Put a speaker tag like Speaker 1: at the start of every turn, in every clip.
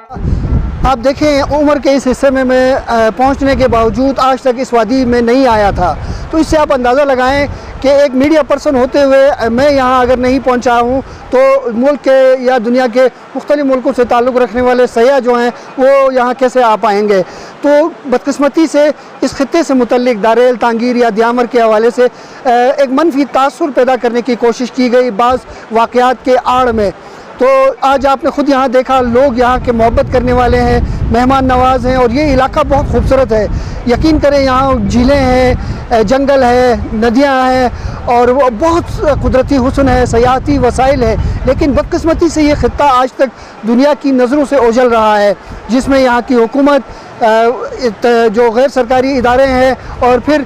Speaker 1: आप देखें, उम्र के इस हिस्से में मैं पहुंचने के बावजूद आज तक इस वादी में नहीं आया था, तो इससे आप अंदाज़ा लगाएं कि एक मीडिया पर्सन होते हुए मैं यहाँ अगर नहीं पहुँचा हूँ तो मुल्क के या दुनिया के मुख्तलिफ़ मुल्कों से ताल्लुक़ रखने वाले सयाह जो हैं वो यहाँ कैसे आ पाएंगे। तो बदकिस्मती से इस खित्ते से मुतल्लिक दारेल तांगीर या दियामर के हवाले से एक मनफी तासुर पैदा करने की कोशिश की गई बाज़ वाक़यात के आड़ में। तो आज आपने ख़ुद यहाँ देखा, लोग यहाँ के मोहब्बत करने वाले हैं, मेहमान नवाज़ हैं और ये इलाका बहुत खूबसूरत है। यकीन करें, यहाँ झीलें हैं, जंगल है, नदियाँ हैं और वो बहुत कुदरती हुस्न है, सयाहती वसाइल है। लेकिन बदकिस्मती से ये ख़ित्ता आज तक दुनिया की नज़रों से ओझल रहा है, जिसमें यहाँ की हुकूमत, जो गैर सरकारी इदारे हैं और फिर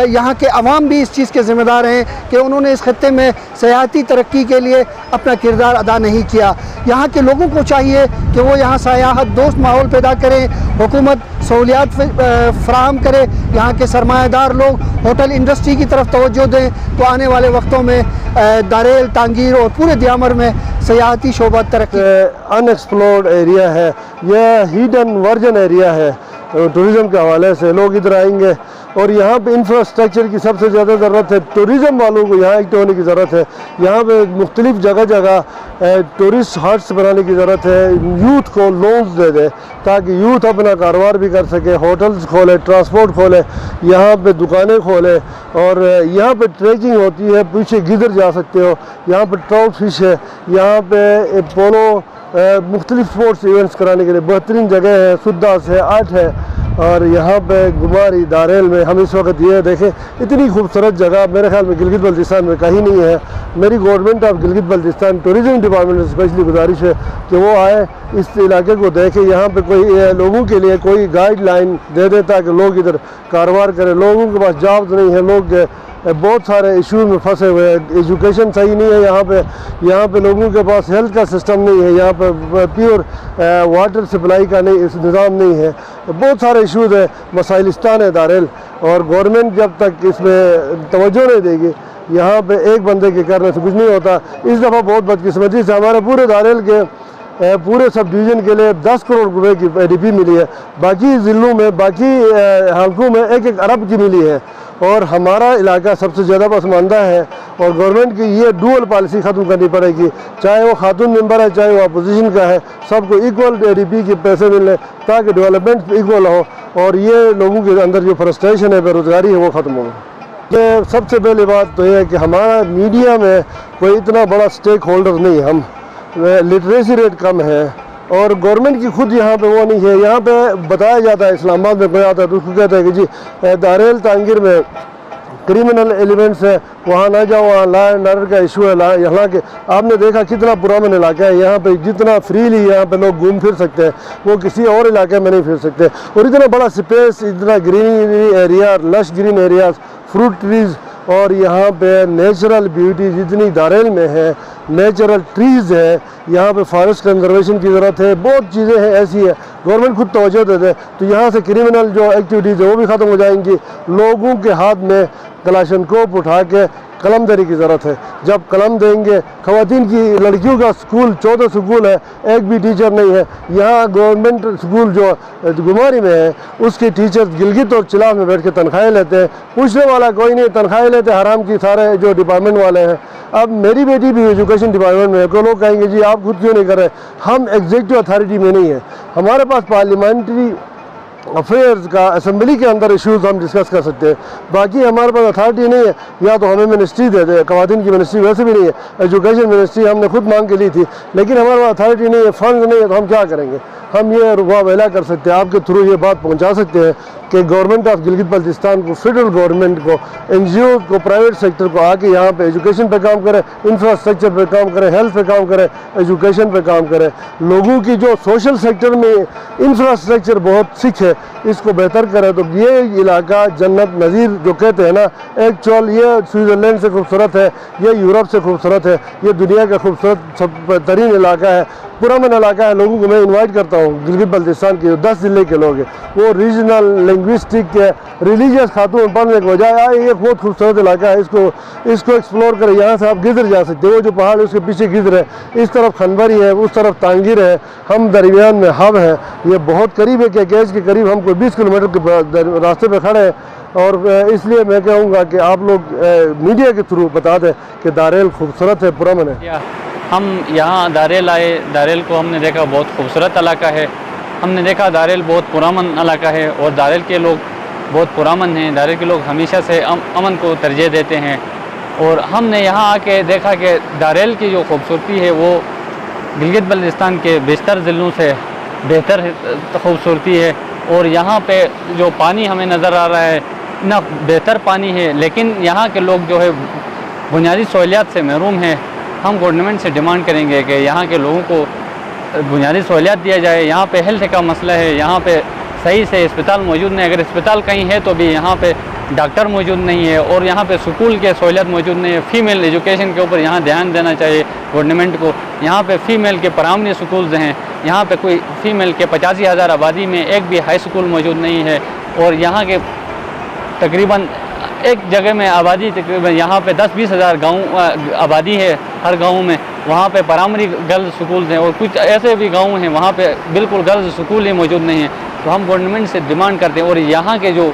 Speaker 1: यहाँ के अवाम भी इस चीज़ के ज़िम्मेदार हैं कि उन्होंने इस खत्ते में सयाहती तरक्की के लिए अपना किरदार अदा नहीं किया। यहाँ के लोगों को चाहिए कि वो यहाँ सयाहत दोस्त माहौल पैदा करें, हुकूमत सहूलियात फ़राहम करे, यहाँ के सरमायादार लोग होटल इंडस्ट्री की तरफ तवज्जो दें, तो आने वाले वक्तों में दारेल तांगीर और पूरे दियामर में सयाहती शोबा तरक्की।
Speaker 2: अनएक्सप्लोर्ड एरिया है, यह हिडन वर्जन एरिया है। टूरिज़म के हवाले से लोग इधर आएंगे और यहाँ पे इंफ्रास्ट्रक्चर की सबसे ज़्यादा ज़रूरत है। टूरिज़म वालों को यहाँ इकट्ठे होने की ज़रूरत है। यहाँ पे मुख्तलिफ जगह जगह टूरिस्ट हट्स बनाने की ज़रूरत है। यूथ को लोन्स दे दे ताकि यूथ अपना कारोबार भी कर सके, होटल्स खोले, ट्रांसपोर्ट खोले, यहाँ पे दुकानें खोले और यहाँ पे ट्रैकिंग होती है, पीछे गिदर जा सकते हो, यहाँ पे ट्राउट फिश है, यहाँ पे पोलो मुख्तलिफ स्पोर्ट्स इवेंट्स कराने के लिए बेहतरीन जगह है। सुद्दास है, आर्ट है और यहाँ पे गुमारी दारेल में हम इस वक्त ये देखें, इतनी खूबसूरत जगह मेरे ख्याल में गिलगित बल्तिस्तान में कहीं नहीं है। मेरी government of Gilgit Baltistan tourism department से स्पेशली गुजारिश है कि वो आए, इस इलाके को देखें, यहाँ पे कोई लोगों के लिए कोई गाइडलाइन दे दे ताकि लोग इधर कारोबार करें। लोगों के पास जॉब्स नहीं है, लोग बहुत सारे इशूज़ में फंसे हुए हैं। एजुकेशन सही नहीं है यहाँ पे लोगों के पास हेल्थ का सिस्टम नहीं है, यहाँ पे प्योर वाटर सप्लाई का नहीं निज़ाम नहीं है, बहुत सारे इशूज़ है। मसाइलिस्तान है दारेल और गवर्नमेंट जब तक इसमें तवज्जो नहीं देगी, यहाँ पे एक बंदे के करने से कुछ नहीं होता। इस दफ़ा बहुत बदकिस्मती से हमारे पूरे दारेल के पूरे सब डिवीज़न के लिए 10 करोड़ रुपए की ADP मिली है, बाकी ज़िलों में, बाकी हल्कों में 1-1 अरब की मिली है और हमारा इलाका सबसे ज़्यादा पसमानदा है। और गवर्नमेंट की ये डुअल पॉलिसी ख़त्म करनी पड़ेगी, चाहे वो खातून मेंबर है, चाहे वो अपोजिशन का है, सबको इक्वल ADP के पैसे मिले ताकि डेवलपमेंट इक्वल हो और ये लोगों के अंदर जो फ्रस्ट्रेशन है, बेरोज़गारी है, वो ख़त्म हो। ये सबसे पहली बात तो यह है कि हमारा मीडिया में कोई इतना बड़ा स्टेक होल्डर नहीं, हम लिटरेसी रेट कम है और गवर्नमेंट की खुद यहाँ पे वो नहीं है। यहाँ पे बताया जाता है, इस्लामाबाद में कोई आता है तो उसको कहता है कि जी दारेल तांगीर में क्रिमिनल एलिमेंट्स है, वहाँ ना जाओ, वहाँ लॉ एंड ऑर्डर का इशू है। यहाँ के आपने देखा कितना पुराना इलाका है, यहाँ पे जितना फ्रीली यहाँ पे लोग घूम फिर सकते हैं वो किसी और इलाके में नहीं फिर सकते। और इतना बड़ा स्पेस, इतना greenery area, lush green areas, fruit trees और यहाँ पे नेचुरल ब्यूटी जितनी दारेल में है, नेचुरल ट्रीज़ है, यहाँ पे फॉरेस्ट कंजर्वेशन की ज़रूरत है, बहुत चीज़ें हैं ऐसी है। गवर्नमेंट खुद तवज्जो दे दे तो यहाँ से क्रिमिनल जो एक्टिविटीज़ है वो भी ख़त्म हो जाएंगी। लोगों के हाथ में कलाशनकोफ उठा के कलमदरी की ज़रूरत है। जब कलम देंगे, ख़वातीन की लड़कियों का स्कूल 14 स्कूल है, एक भी टीचर नहीं है। यहाँ गवर्नमेंट स्कूल जो गुमारी में है उसके टीचर गिलगित और चिलाव में बैठ के तनख्वाहें लेते हैं, पूछने वाला कोई नहीं, तनख्वाहें लेते हराम की सारे जो डिपार्टमेंट वाले हैं। अब मेरी बेटी भी एजुकेशन डिपार्टमेंट में है, तो लोग कहेंगे जी आप खुद क्यों नहीं कर रहे। हम एग्जीक्यूटिव अथॉरिटी में नहीं है, हमारे पास पार्लियामेंट्री अफेयर्स का असेंबली के अंदर इश्यूज़ हम डिस्कस कर सकते हैं, बाकी हमारे पास अथॉरिटी नहीं है। या तो हमें मिनिस्ट्री दे दे, ख़वातीन की मिनिस्ट्री वैसे भी नहीं है, एजुकेशन मिनिस्ट्री हमने खुद मांग के ली थी, लेकिन हमारे पास अथॉरिटी नहीं है, फंड नहीं है, तो हम क्या करेंगे। हम ये रुआ वेला कर सकते हैं, आपके थ्रू ये बात पहुंचा सकते हैं कि गवर्नमेंट ऑफ गिलगित बल्तिस्तान को, फेडरल गवर्नमेंट को, NGO को, प्राइवेट सेक्टर को आके यहाँ पे एजुकेशन पे काम करे, इंफ्रास्ट्रक्चर पे काम करे, हेल्थ पे काम करे, एजुकेशन पे काम करे। लोगों की जो सोशल सेक्टर में इंफ्रास्ट्रक्चर बहुत सिक है, इसको बेहतर करे तो ये इलाका जन्नत नज़ीर जो कहते हैं ना, एक्चुअल ये स्विट्ज़रलैंड से खूबसूरत है, ये यूरोप से खूबसूरत है, ये दुनिया का खूबसूरत सब तरीन इलाका है। पुरअमन इलाका है। लोगों को मैं इनवाइट करता हूँ, गिलगित बल्तिस्तान के 10 ज़िले के लोग हैं, वो रीजनल लिंग्विस्टिक रिलीजियस खातून पढ़ने के बजाय आए, ये बहुत खूबसूरत इलाका है, इसको एक्सप्लोर करें। यहाँ से आप गिदर जा सकते हो, वो जो पहाड़ है उसके पीछे गिदर है, इस तरफ खनबरी है, उस तरफ तांगिर है, हम दरमियान में हब है। ये बहुत करीब है, कैकेज के करीब हम कोई 20 किलोमीटर के रास्ते पर खड़े हैं। और इसलिए मैं कहूँगा कि आप लोग मीडिया के थ्रू बता दें कि दारेल खूबसूरत है, पुरअमन है।
Speaker 3: हम यहाँ दारेल आए, दारेल को हमने देखा बहुत खूबसूरत इलाका है। हमने देखा दारेल बहुत पुरअमन इलाका है और दारेल के लोग बहुत पुरअमन हैं। दारेल के लोग हमेशा से अमन को तरजीह देते हैं। और हमने यहाँ आके देखा कि दारेल की जो खूबसूरती है वो गिलगित बल्तिस्तान के बेशतर ज़िलों से बेहतर खूबसूरती है। और यहाँ पे जो पानी हमें नज़र आ रहा है ना, बेहतर पानी है, लेकिन यहाँ के लोग जो है बुनियादी सहूलियात से महरूम हैं। हम गवर्नमेंट से डिमांड करेंगे कि यहाँ के लोगों को बुनियादी सहूलियात दिया जाए। यहाँ पे हेल्थ का मसला है, यहाँ पे सही से अस्पताल मौजूद नहीं। अगर अस्पताल कहीं है तो भी यहाँ पे डॉक्टर मौजूद नहीं है। और यहाँ पे स्कूल के सहूलियत मौजूद नहीं है। फ़ीमेल एजुकेशन के ऊपर यहाँ ध्यान देना चाहिए गवर्नमेंट को। यहाँ पे फ़ीमेल के प्राइमरी स्कूल्स हैं, यहाँ पे कोई फ़ीमेल के 85,000 आबादी में एक भी हाई स्कूल मौजूद नहीं है। और यहाँ के तकरीबन एक जगह में आबादी तकरीबन यहाँ पे 10-20 हज़ार गाँव आबादी है हर गाँव में, वहाँ पे प्राइमरी गर्ल्स स्कूल्स हैं। और कुछ ऐसे भी गाँव हैं वहाँ पे बिल्कुल गर्ल्स स्कूल ही मौजूद नहीं है। तो हम गवर्नमेंट से डिमांड करते हैं। और यहाँ के जो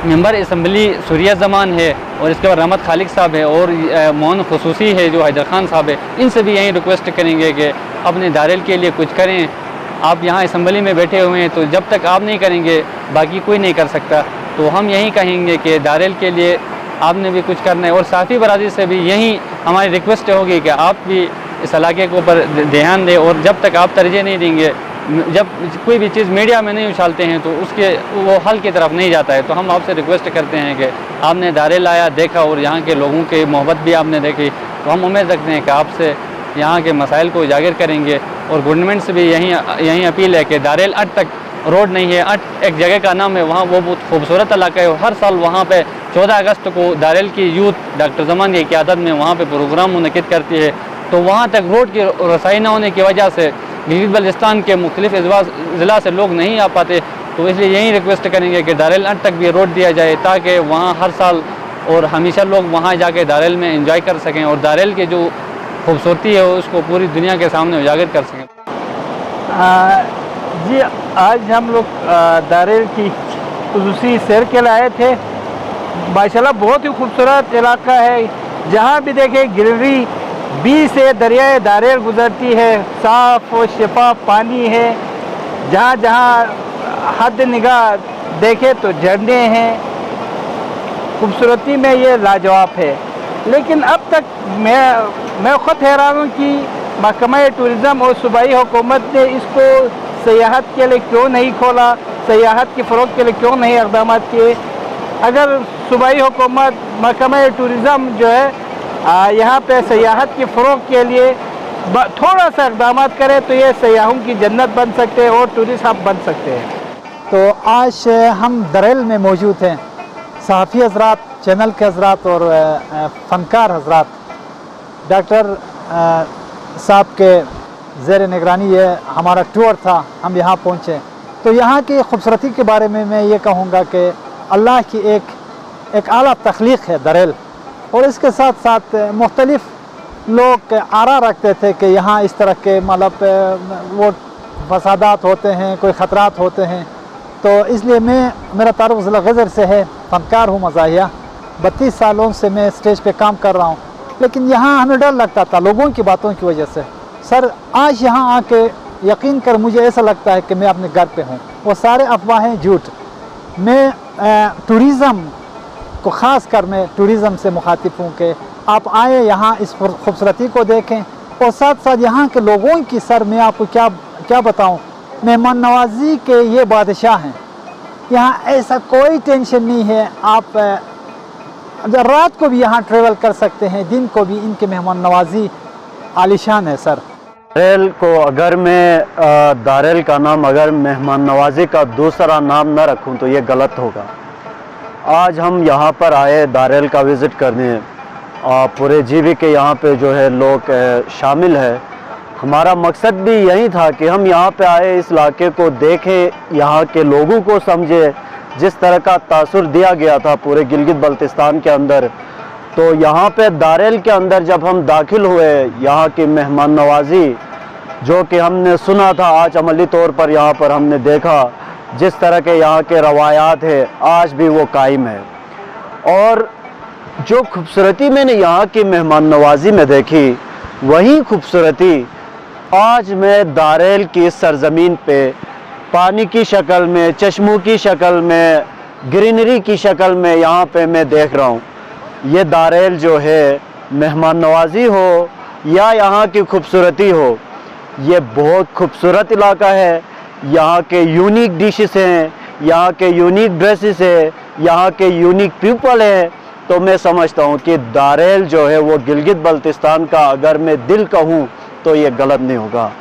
Speaker 3: मेंबर असम्बली सूर्या ज़मान है और इसके बाद रहमत खालिक साहब है और मोहन खसूसी है जो हैदर खान साहब है, इनसे भी यही रिक्वेस्ट करेंगे कि अपने दारेल के लिए कुछ करें। आप यहाँ असम्बली में बैठे हुए हैं, तो जब तक आप नहीं करेंगे बाकी कोई नहीं कर सकता। तो हम यही कहेंगे कि दारेल के लिए आपने भी कुछ करना है। और साफ़ी बरादरी से भी यही हमारी रिक्वेस्ट होगी कि आप भी इस इलाके के ऊपर ध्यान दें। और जब तक आप तरजीह नहीं देंगे, जब कोई भी चीज़ मीडिया में नहीं उछालते हैं तो उसके वो हल की तरफ नहीं जाता है। तो हम आपसे रिक्वेस्ट करते हैं कि आपने दारेल आया, देखा और यहाँ के लोगों की मोहब्बत भी आपने देखी, तो हम उम्मीद रखते हैं कि आपसे यहाँ के मसाइल को उजागर करेंगे। और गवर्नमेंट से भी यही अपील है कि दारेल अट तक रोड नहीं है। अट एक जगह का नाम है, वहाँ वो बहुत खूबसूरत इलाका है। हर साल वहाँ पे 14 अगस्त को दारेल की यूथ डॉक्टर ज़मान की क़यादत में वहाँ पे प्रोग्राम मुनक़िद करती है। तो वहाँ तक रोड की रसाई न होने की वजह से गिलगित बल्तिस्तान के मुख्तलिफ ज़िला से लोग नहीं आ पाते। तो इसलिए यही रिक्वेस्ट करेंगे कि दारेल अट तक भी रोड दिया जाए, ताकि वहाँ हर साल और हमेशा लोग वहाँ जाके दारेल में एंजॉय कर सकें और दारेल की जो खूबसूरती है उसको पूरी दुनिया के सामने उजागर कर सकें।
Speaker 4: जी, आज हम लोग दारेल की खुसूसी सैर के लिए आए थे। माशाल्लाह बहुत ही खूबसूरत इलाका है। जहाँ भी देखें ग्रीनरी, बीच से दरियाए दारेल गुजरती है, साफ़ और शफाफ पानी है। जहाँ जहाँ हद निगाह देखे तो झरने हैं। खूबसूरती में ये लाजवाब है। लेकिन अब तक मैं ख़ुद हैरान हूँ कि महकमा टूरिज़म और सूबाई हुकूमत ने इसको सयाहत के लिए क्यों नहीं खोला, सयाहत के फ़रोग़ के लिए क्यों नहीं इक़दाम किए। अगर सूबाई हुकूमत, महकमा टूरिज़म जो है यहाँ पे सयाहत के फ़रोग़ के लिए थोड़ा सा इक़दाम करे तो ये सयाहों की जन्नत बन सकते हैं और टूरिस्ट हब बन सकते हैं।
Speaker 5: तो आज हम दारेल में मौजूद हैं। सहाफ़ी हज़रात, चैनल के हज़रात और फ़नकार हज़रात डॉक्टर साहब के ज़ेर निगरानी ये हमारा टूर था, हम यहाँ पहुँचे। तो यहाँ की खूबसूरती के बारे में मैं ये कहूँगा कि अल्लाह की एक आला तख्लीक़ है दारेल। और इसके साथ साथ मुख्तलिफ़ लोग आरा रखते थे कि यहाँ इस तरह के मतलब वो फसादात होते हैं, कोई ख़तरात होते हैं। तो इसलिए मेरा तारुफ़ ज़िला ग़ज़र से है, फ़नकार हूँ मज़ाहिया। 32 सालों से मैं स्टेज पे काम कर रहा हूँ। लेकिन यहाँ हमें डर लगता था लोगों की बातों की वजह से। सर आज यहाँ आके यकीन कर मुझे ऐसा लगता है कि मैं अपने घर पे हूँ। वो सारे अफवाहें झूठ। मैं टूरिज़म को ख़ास कर मैं टूरिज़म से मुखातिब हूँ कि आप आए यहाँ इस खूबसूरती को देखें। और साथ साथ यहाँ के लोगों की सर मैं आपको क्या बताऊँ, मेहमान नवाजी के ये बादशाह हैं। यहाँ ऐसा कोई टेंशन नहीं है। आप रात को भी यहाँ ट्रेवल कर सकते हैं, दिन को भी। इनके मेहमान नवाजी आलिशान है सर।
Speaker 6: दारेल को अगर मैं दारेल का नाम अगर मेहमान नवाजी का दूसरा नाम न रखूं तो ये गलत होगा। आज हम यहाँ पर आए दारेल का विज़िट करने। पूरे जीबी के यहाँ पे जो है लोग शामिल है। हमारा मकसद भी यही था कि हम यहाँ पे आए, इस इलाके को देखें, यहाँ के लोगों को समझें। जिस तरह का तासुर दिया गया था पूरे गिलगित बल्तिस्तान के अंदर, तो यहाँ पे दारेल के अंदर जब हम दाखिल हुए, यहाँ की मेहमान नवाजी जो कि हमने सुना था, आज अमली तौर पर यहाँ पर हमने देखा जिस तरह के यहाँ के रवायात है आज भी वो कायम है। और जो खूबसूरती मैंने यहाँ की मेहमान नवाजी में देखी, वही खूबसूरती आज मैं दारेल की सरज़मीन पे पानी की शक्ल में, चश्मों की शक्ल में, ग्रीनरी की शक्ल में यहाँ पे मैं देख रहा हूँ। ये दारेल जो है, मेहमान नवाजी हो या यहाँ की खूबसूरती हो, ये बहुत खूबसूरत इलाका है। यहाँ के यूनिक डिशेस हैं, यहाँ के यूनिक ड्रेसेस है, यहाँ के यूनिक पीपल है। तो मैं समझता हूँ कि दारेल जो है वो गिलगित बल्तिस्तान का अगर मैं दिल कहूँ तो ये गलत नहीं होगा।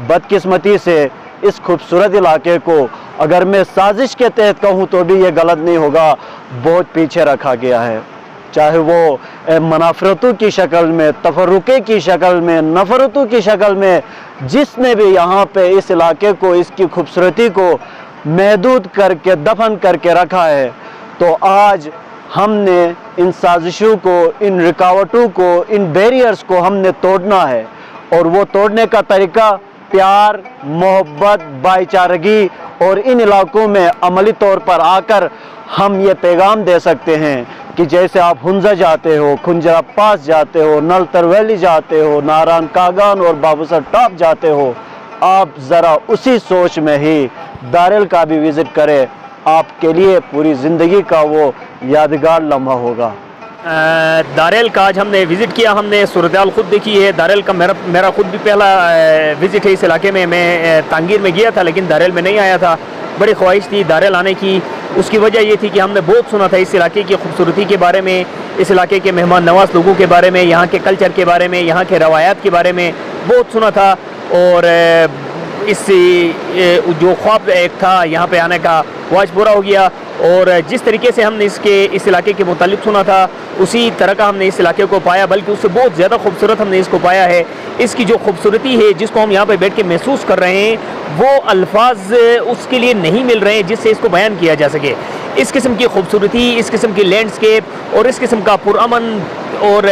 Speaker 6: बदकिस्मती से इस खूबसूरत इलाके को अगर मैं साजिश के तहत कहूँ तो भी ये गलत नहीं होगा, बहुत पीछे रखा गया है। चाहे वो मनाफरतों की शक्ल में, तफरुक़े की शक्ल में, नफ़रतों की शक्ल में, जिसने भी यहाँ पे इस इलाके को, इसकी खूबसूरती को महदूद करके, दफन करके रखा है, तो आज हमने इन साजिशों को, इन रुकावटों को, इन बैरियर्स को हमने तोड़ना है। और वो तोड़ने का तरीका प्यार, मोहब्बत, भाईचारगी और इन इलाकों में अमली तौर पर आकर हम ये पैगाम दे सकते हैं कि जैसे आप हुंजा जाते हो, खुंजरा पास जाते हो, नलतर वैली जाते हो, नारायण कागान और बाबूसर टॉप जाते हो, आप ज़रा उसी सोच में ही दारेल का भी विज़िट करें। आपके लिए पूरी ज़िंदगी का वो यादगार लम्हा होगा।
Speaker 7: दारेल का आज हमने विज़िट किया, हमने सूरत-ए-हाल खुद देखी है। दारेल का मेरा खुद भी पहला विज़िट है इस इलाके में। मैं तांगीर में गया था लेकिन दारेल में नहीं आया था। बड़ी ख्वाहिश थी दारेल आने की। उसकी वजह ये थी कि हमने बहुत सुना था इस इलाके की खूबसूरती के बारे में, इस इलाके के मेहमान नवाज लोगों के बारे में, यहाँ के कल्चर के बारे में, यहाँ के रवायात के बारे में बहुत सुना था। और इस जो ख्वाब एक था यहाँ पे आने का, वो आज पूरा हो गया। और जिस तरीके से हमने इस इलाके के मुतालिक सुना था, उसी तरह का हमने इस इलाके को पाया, बल्कि उससे बहुत ज़्यादा खूबसूरत हमने इसको पाया है। इसकी जो खूबसूरती है, जिसको हम यहाँ पे बैठ के महसूस कर रहे हैं, वो अल्फाज उसके लिए नहीं मिल रहे हैं जिससे इसको बयान किया जा सके। इस किस्म की खूबसूरती, इस किस्म की लैंडस्केप और इस किस्म का पुरअमन और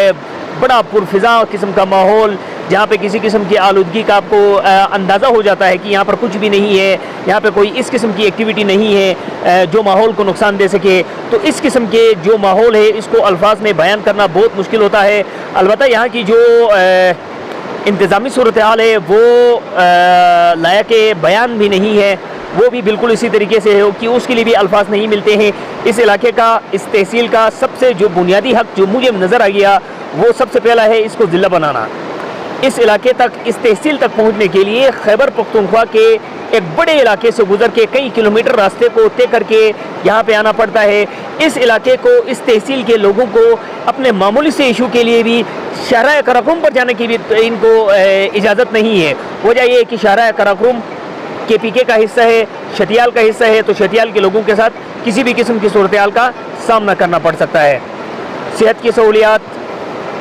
Speaker 7: बड़ा पुरफिज़ा किस्म का माहौल, जहाँ पे किसी किस्म की आलूदगी का आपको अंदाज़ा हो जाता है कि यहाँ पर कुछ भी नहीं है, यहाँ पे कोई इस किस्म की एक्टिविटी नहीं है जो माहौल को नुकसान दे सके। तो इस किस्म के जो माहौल है, इसको अल्फाज में बयान करना बहुत मुश्किल होता है। अलबत्ता यहाँ की जो इंतज़ामी सूरत-ए-हाल है वो लायक बयान भी नहीं है, वो भी बिल्कुल इसी तरीके से है कि उसके लिए भी अल्फाज नहीं मिलते हैं। इस इलाके का, इस तहसील का सबसे जो बुनियादी हक़ जो मुझे नज़र आ गया, वो सबसे पहला है इसको ज़िला बनाना। इस इलाके तक, इस तहसील तक पहुंचने के लिए खैबर पख्तूनख्वा के एक बड़े इलाके से गुजर के कई किलोमीटर रास्ते को तय करके यहाँ पे आना पड़ता है। इस इलाके को, इस तहसील के लोगों को अपने मामूली से इशू के लिए भी शहरा कराकुम पर जाने की भी इनको इजाज़त नहीं है। वजह यह है कि शहरा कराकुम KPK का हिस्सा है, शटियाल का हिस्सा है, तो शटियाल के लोगों के साथ किसी भी किस्म की सूरत-ए-हाल का सामना करना पड़ सकता है। सेहत की सहूलियात,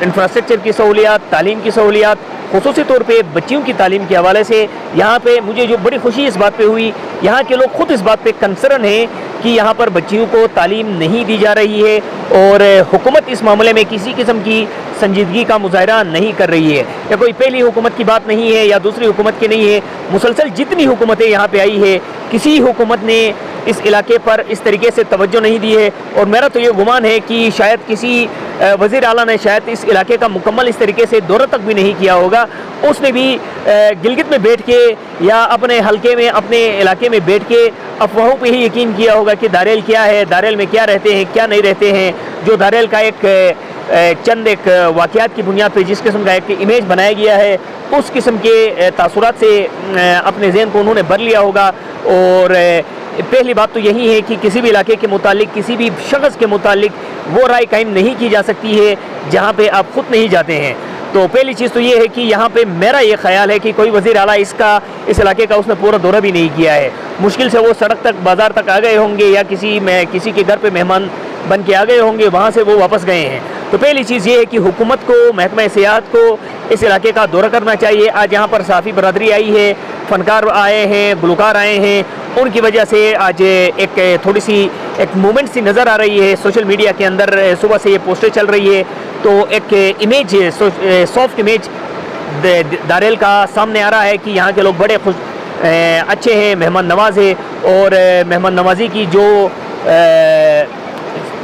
Speaker 7: इंफ्रास्ट्रक्चर की सहूलियात, तालीम की सहूलियात, ख़ुसूसी तौर पे बच्चियों की तालीम के हवाले से यहाँ पे मुझे जो बड़ी खुशी इस बात पे हुई, यहाँ के लोग खुद इस बात पे कंसर्न हैं कि यहाँ पर बच्चियों को तालीम नहीं दी जा रही है और हुकूमत इस मामले में किसी किस्म की संजीदगी का मुजाहरा नहीं कर रही है। या कोई पहली हुकूमत की बात नहीं है या दूसरी हुकूमत की नहीं है, मुसलसल जितनी हुकूमतें यहाँ पे आई है, किसी हुकूमत ने इस इलाके पर इस तरीके से तवज्जो नहीं दी है। और मेरा तो ये गुमान है कि शायद किसी वज़ीर आला ने शायद इस इलाके का मुकम्मल इस तरीके से दौरा तक भी नहीं किया होगा। उसने भी गिलगित में बैठ के या अपने हलके में, अपने इलाके में बैठ के अफवाहों पे ही यकीन किया होगा कि दारेल क्या है, दारेल में क्या रहते हैं, क्या नहीं रहते हैं। जो दारेल का चंद एक वाक़यात की बुनियाद पर जिस किस्म का एक इमेज बनाया गया है, उस किस्म के तासुरात से अपने ज़हन को उन्होंने भर लिया होगा। और पहली बात तो यही है कि किसी भी इलाके के मुतालिक, किसी भी शख्स के मुतालिक वो राय कायम नहीं की जा सकती है जहाँ पे आप खुद नहीं जाते हैं। तो पहली चीज़ तो ये है कि यहाँ पे मेरा ये ख्याल है कि कोई वज़ीर आला इस इलाके का उसने पूरा दौरा भी नहीं किया है। मुश्किल से वो सड़क तक, बाज़ार तक आ गए होंगे या किसी के घर पे मेहमान बन के आ गए होंगे, वहाँ से वो वापस गए हैं। तो पहली चीज़ ये है कि हुकूमत को, महकमा सियाहत को इस इलाके का दौरा करना चाहिए। आज यहाँ पर सहाफ़ी बरादरी आई है, फ़नकार आए हैं, गुलकार आए हैं, उनकी वजह से आज एक थोड़ी सी एक मूवमेंट सी नज़र आ रही है सोशल मीडिया के अंदर। सुबह से ये पोस्टर चल रही है, तो एक इमेज, सॉफ्ट इमेज दारेल का सामने आ रहा है कि यहाँ के लोग बड़े खुश अच्छे हैं, मेहमान नवाज है। और मेहमान नवाजी की जो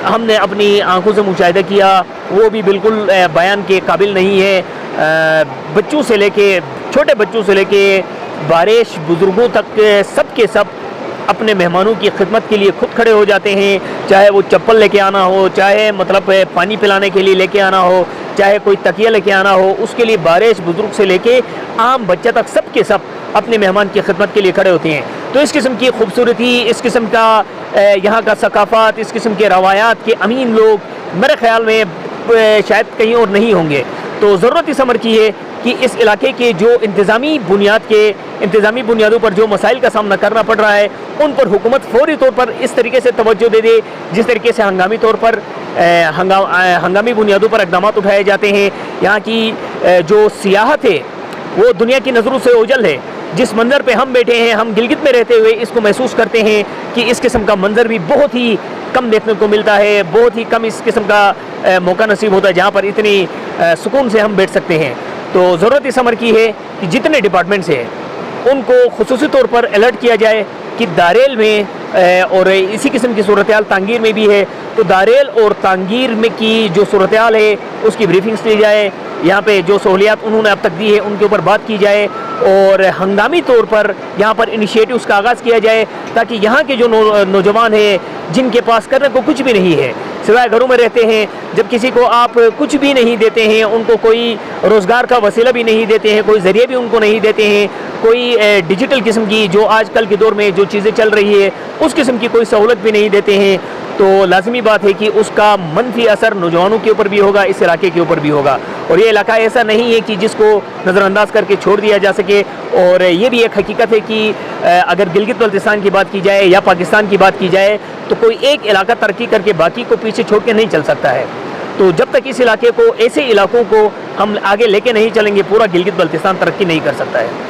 Speaker 7: हमने अपनी आंखों से मुशाहिदा किया वो भी बिल्कुल बयान के काबिल नहीं है। बच्चों से लेके, छोटे बच्चों से लेके बारिश बुज़ुर्गों तक सब के सब अपने मेहमानों की खिदमत के लिए खुद खड़े हो जाते हैं, चाहे वो चप्पल लेके आना हो, चाहे मतलब पानी पिलाने के लिए लेके आना हो, चाहे कोई तकिया लेके आना हो, उसके लिए बारिश बुज़ुर्ग से लेके आम बच्चा तक सब के सब अपने मेहमान की खिदमत के लिए खड़े होते हैं। तो इस किस्म की खूबसूरती, इस किस्म का यहाँ का सकाफ़त, इस किस्म के रवायात के अमीन लोग मेरे ख़्याल में शायद कहीं और नहीं होंगे। तो ज़रूरत इस अमर की है कि इस इलाके के जो इंतज़ामी बुनियादों पर जो मसाइल का सामना करना पड़ रहा है, उन पर हुकूमत फौरी तौर पर इस तरीके से तवज्जो दे दे जिस तरीके से हंगामी तौर पर हंगामी बुनियादों पर इक़दामात उठाए जाते हैं। यहाँ की जो सियाहत है वो दुनिया की नज़रों से ओझल है। जिस मंज़र पे हम बैठे हैं, हम गिलगित में रहते हुए इसको महसूस करते हैं कि इस किस्म का मंज़र भी बहुत ही कम देखने को मिलता है, बहुत ही कम इस किस्म का मौका नसीब होता है जहाँ पर इतनी सुकून से हम बैठ सकते हैं। तो ज़रूरत इस अमर की है कि जितने डिपार्टमेंट्स हैं उनको खुसूसी तौर पर अलर्ट किया जाए कि दारेल में और इसी किस्म की सूरत हाल तांगीर में भी है, तो दारेल और तांगीर में की जो सूरत हाल है उसकी ब्रीफिंग्स ली जाए। यहाँ पे जो सहूलियात उन्होंने अब तक दी है उनके ऊपर बात की जाए और हंगामी तौर पर यहाँ पर इनिशिएटिव्स का आगाज़ किया जाए, ताकि यहाँ के जो नौजवान हैं जिनके पास करने को कुछ भी नहीं है, सिवाय घरों में रहते हैं, जब किसी को आप कुछ भी नहीं देते हैं, उनको कोई रोज़गार का वसीला भी नहीं देते हैं, कोई ज़रिए भी उनको नहीं देते हैं, कोई डिजिटल किस्म की जो आजकल के दौर में जो चीज़ें चल रही है उस किस्म की कोई सहूलत भी नहीं देते हैं, तो लाजमी बात है कि उसका मनफी असर नौजवानों के ऊपर भी होगा, इस इलाके के ऊपर भी होगा। और ये इलाका ऐसा नहीं है कि जिसको नज़रअंदाज करके छोड़ दिया जा सके। और ये भी एक हकीकत है कि अगर गिलगित बल्तिस्तान की बात की जाए या पाकिस्तान की बात की जाए तो कोई एक इलाका तरक्की करके बाकी को पीछे छोड़ के नहीं चल सकता है। तो जब तक इस इलाके को, ऐसे इलाकों को हम आगे लेके नहीं चलेंगे, पूरा गिलगित बल्तिस्तान तरक्की नहीं कर सकता है।